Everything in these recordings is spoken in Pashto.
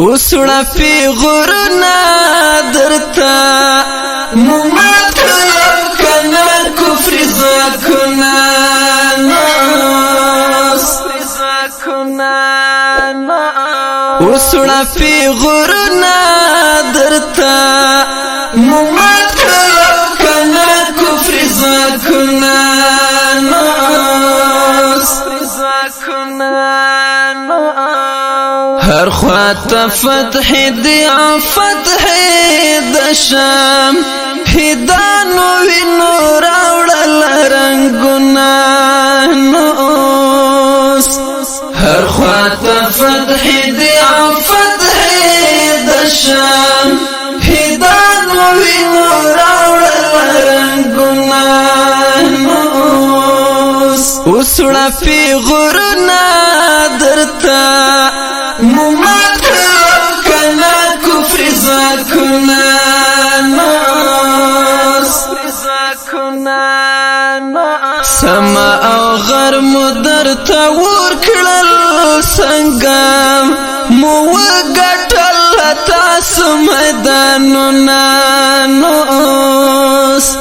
وسړه پیغورنا درتا ممات کنا کفر زکنا وسړه پیغورنا درتا ممات کنا کفر زکنا هر خواته فتح دی فتح د شام هدانو وینو راوړل رنگونه نوس هر خواته فتح دی فتح د شام هدانو وینو راوړل رنگونه نوس وسړه پیغورنا درتا ممات کنا کفر زکنا سما او غر مدر تور کړل سنگام مو وګټل تاسو میدانونه نوس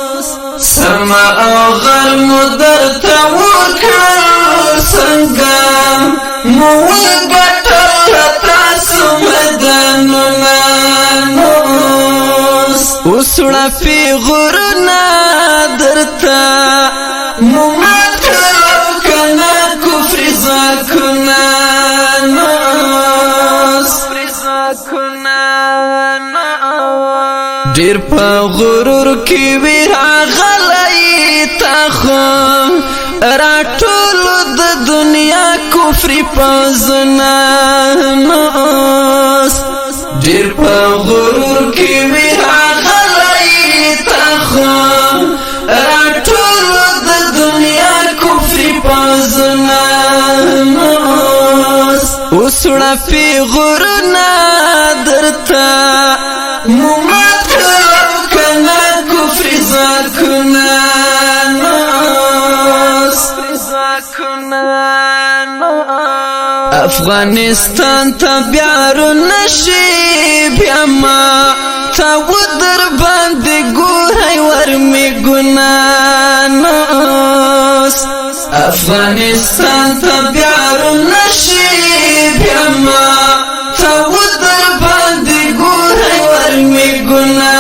سما او غر مدر تور کړل سنگام مو وسړه پیغورنا درتا ممات کنا کفر زکنا ډیر په غرور کې ویرا غلای تاخم راټول د دنیا کفر پزنا نوس ډیر په غرور کې ویرا راټول د دنیا کفر پزنا وسړه پیغورنا درتا ممات کنا کفر زکنا افغانستان ته بیا نشي بیا ما تا ودر باندې ګورای ورمی ګنا نوس افغانستان ته بیا نشي بیا ما تا ودر باندې ګورای ورمی ګنا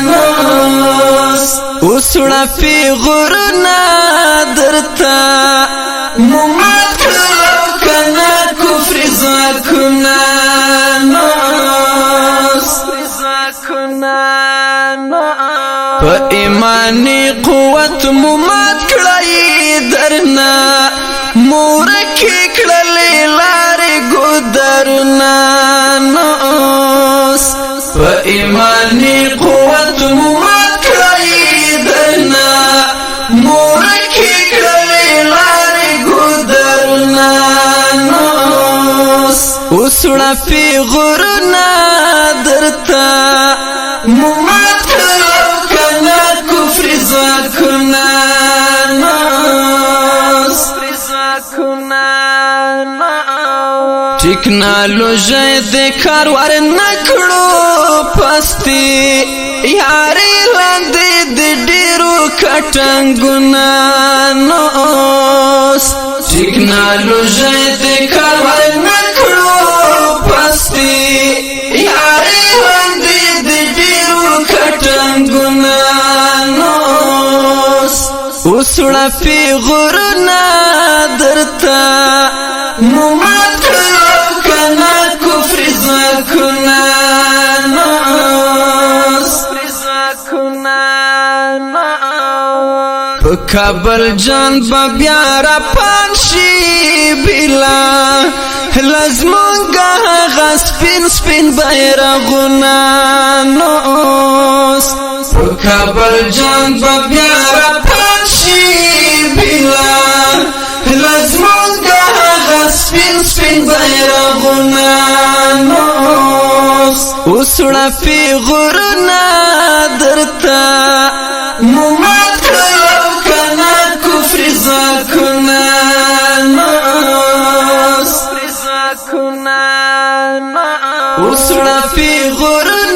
نوس وسړه پیغورنا درتا ممات کنا کفر زکنا په ایمانی قوت ممات کړی درنا مورکی کړلې لارې ګودرنا نوس په ایمانی قوت ممات کړی درنا مورکی کړلې لارې ګودرنا نوس وسړه پیغورنا درتا ممات کنا کفر زکنا ټیکنالوژي د کار ور نکړو پستی یاري لاندې د ډیرو کټنګنا نوس ټیکنالوژي د کار ور نکړو پستی یاري لاندې د ډیرو کټنګنا نوس وسړه پیغورنا درتا ممات کنا کفر زکنا په کابل جان بیا را پانشي بلا لازمونګه غسپین سپین بیرغونه نوس په کابل جان بیا را پانشي بلا لازمونګه غسپین سپین بیرغونه نوس وسړه پیغورنا درتا ممات کنا کفر زکنا اوس ړپې غرونه